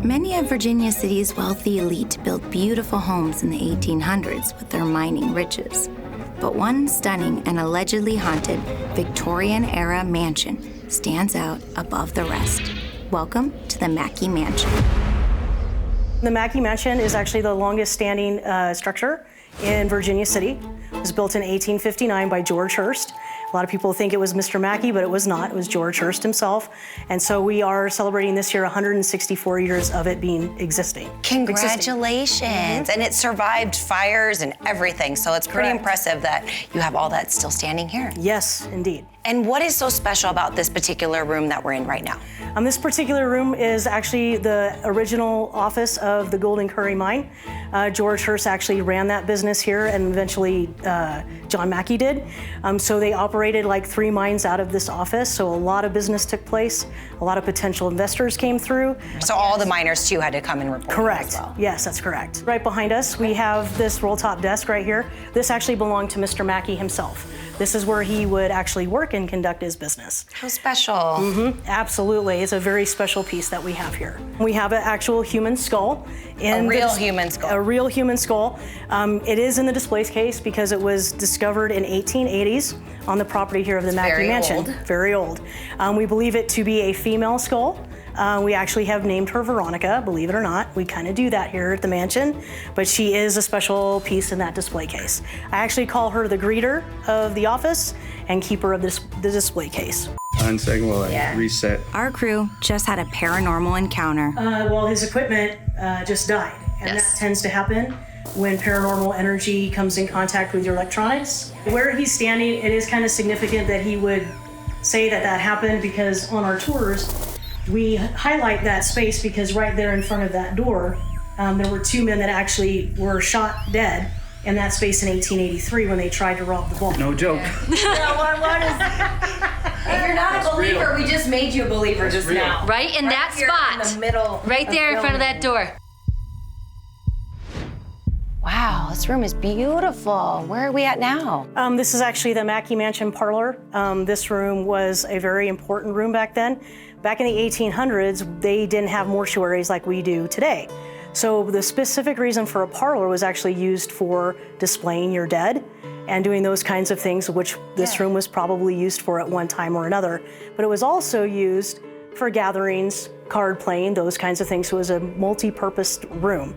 Many of Virginia City's wealthy elite built beautiful homes in the 1800s with their mining riches. But one stunning and allegedly haunted Victorian-era mansion stands out above the rest. Welcome to the Mackay Mansion. The Mackay Mansion is actually the longest standing structure in Virginia City. It was built in 1859 by George Hearst. A lot of people think it was Mr. Mackay, but it was not. It was George Hearst himself. And so we are celebrating this year 164 years of it being existing. Congratulations. And it survived fires and everything. So it's pretty impressive that you have all that still standing here. Yes, indeed. And what is so special about this particular room that we're in right now? This particular room is actually the original office of the Golden Curry Mine. George Hearst actually ran that business here, and eventually John Mackay did. So they operated like 3 mines out of this office, so a lot of business took place. A lot of potential investors came through. So all the miners too had to come and report. Correct. As well. Yes, that's correct. Right behind us, we have this roll-top desk right here. This actually belonged to Mr. Mackay himself. This is where he would actually work and conduct his business. How special. Absolutely. It's a very special piece that we have here. We have an actual human skull. A real human skull. A real human skull. It is in the display case because it was discovered in 1880s on the property here of the Mackay Mansion. Old. Very old. We believe it to be a female skull. We actually have named her Veronica, believe it or not. We kind of do that here at the mansion, but she is a special piece in that display case. I actually call her the greeter of the office and keeper of the display case. 1 second while I reset. Our crew just had a paranormal encounter. Well, his equipment just died, and that tends to happen when paranormal energy comes in contact with your electronics. Where he's standing, it is kind of significant that he would say that that happened, because on our tours, we highlight that space because right there in front of that door, there were 2 men that actually were shot dead in that space in 1883 when they tried to rob the vault. No joke. What is... If you're not a believer, we just made you a believer just now. Right in that spot. In the middle. Right there in front of that door. Wow, this room is beautiful. Where are we at now? This is actually the Mackay Mansion parlor. This room was a very important room back then. Back in the 1800s, they didn't have mortuaries like we do today. So the specific reason for a parlor was actually used for displaying your dead and doing those kinds of things, which this room was probably used for at one time or another. But it was also used for gatherings, card playing, those kinds of things. So it was a multi-purposed room.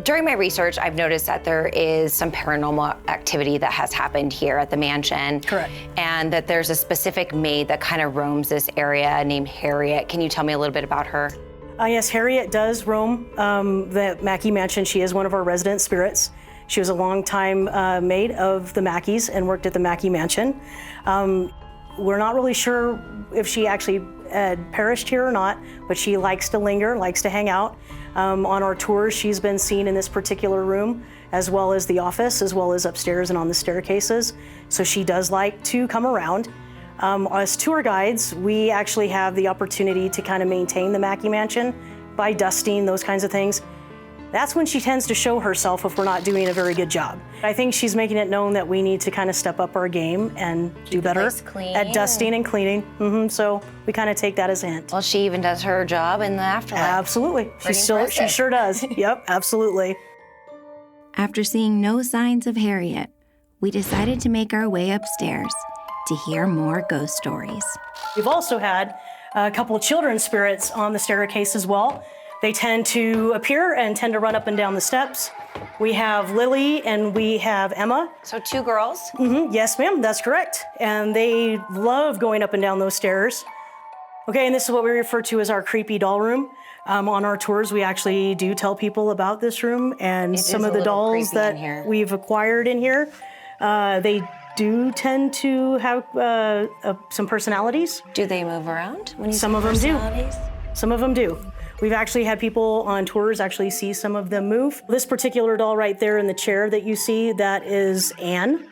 During my research, I've noticed that there is some paranormal activity that has happened here at the mansion. Correct. And that there's a specific maid that kind of roams this area named Harriet. Can you tell me a little bit about her? Yes, Harriet does roam the Mackay Mansion. She is one of our resident spirits. She was a longtime maid of the Mackays and worked at the Mackay Mansion. We're not really sure if she actually perished here or not, but she likes to linger, likes to hang out. On our tours, she's been seen in this particular room, as well as the office, as well as upstairs and on the staircases. So she does like to come around. As tour guides, we actually have the opportunity to kind of maintain the Mackay Mansion by dusting, those kinds of things. That's when she tends to show herself if we're not doing a very good job. I think she's making it known that we need to kind of step up our game and do better at dusting and cleaning. So we kind of take that as a hint. Well, she even does her job in the afterlife. Absolutely. She sure does. Yep, absolutely. After seeing no signs of Harriet, we decided to make our way upstairs to hear more ghost stories. We've also had a couple of children's spirits on the staircase as well. They tend to appear and tend to run up and down the steps. We have Lily and we have Emma. So 2 girls? Yes, ma'am, that's correct. And they love going up and down those stairs. Okay, and this is what we refer to as our creepy doll room. On our tours, we actually do tell people about this room and some of the dolls that we've acquired in here. They do tend to have some personalities. Do they move around? Some of them do. Some of them do. We've actually had people on tours actually see some of them move. This particular doll right there in the chair that you see, that is Anne.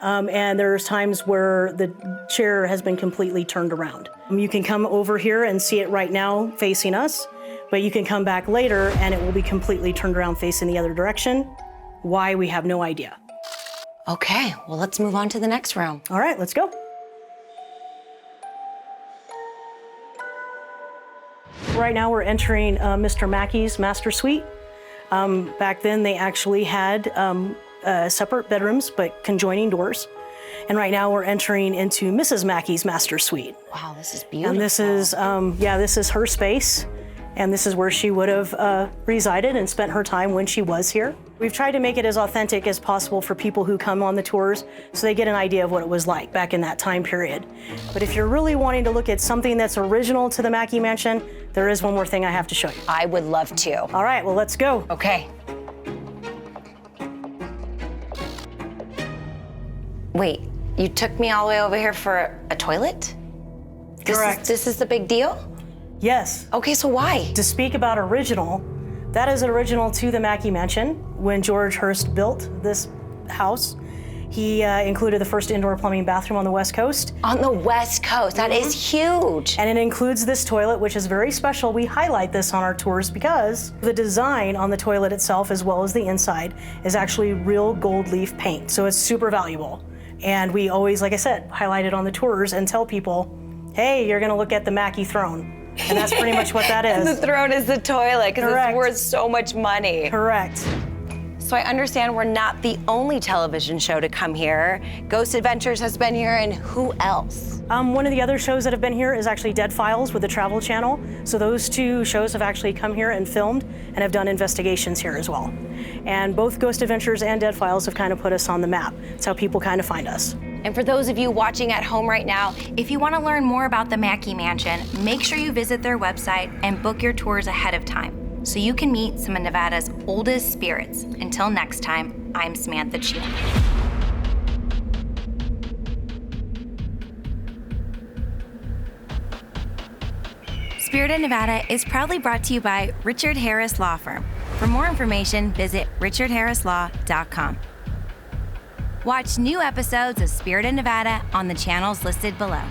And there's times where the chair has been completely turned around. You can come over here and see it right now facing us, but you can come back later and it will be completely turned around facing the other direction. Why, we have no idea. Okay, well, let's move on to the next room. All right, let's go. Right now we're entering Mr. Mackay's master suite. Back then they actually had separate bedrooms but conjoining doors. And right now we're entering into Mrs. Mackay's master suite. Wow, this is beautiful. And this is, this is her space. And this is where she would have resided and spent her time when she was here. We've tried to make it as authentic as possible for people who come on the tours so they get an idea of what it was like back in that time period. But if you're really wanting to look at something that's original to the Mackay Mansion, there is one more thing I have to show you. I would love to. All right, well, let's go. Okay. Wait, you took me all the way over here for a toilet? Correct. This is the big deal? Yes. Okay, so why? To speak about original, that is original to the Mackay Mansion. When George Hearst built this house, he included the first indoor plumbing bathroom on the West Coast. On the West Coast, that is huge. And it includes this toilet, which is very special. We highlight this on our tours because the design on the toilet itself, as well as the inside, is actually real gold leaf paint. So it's super valuable. And we always, like I said, highlight it on the tours and tell people, hey, you're gonna look at the Mackay throne. And that's pretty much what that is. The throne is the toilet because it's worth so much money. Correct. So I understand we're not the only television show to come here. Ghost Adventures has been here, and who else? One of the other shows that have been here is actually Dead Files with the Travel Channel. So those two shows have actually come here and filmed and have done investigations here as well. And both Ghost Adventures and Dead Files have kind of put us on the map. That's how people kind of find us. And for those of you watching at home right now, If you want to learn more about the Mackay Mansion, make sure you visit their website and book your tours ahead of time so you can meet some of Nevada's oldest spirits. Until next time, I'm Samantha Chian. Spirit of Nevada is proudly brought to you by Richard Harris Law Firm. For more information, visit richardharrislaw.com. Watch new episodes of Spirit of Nevada on the channels listed below.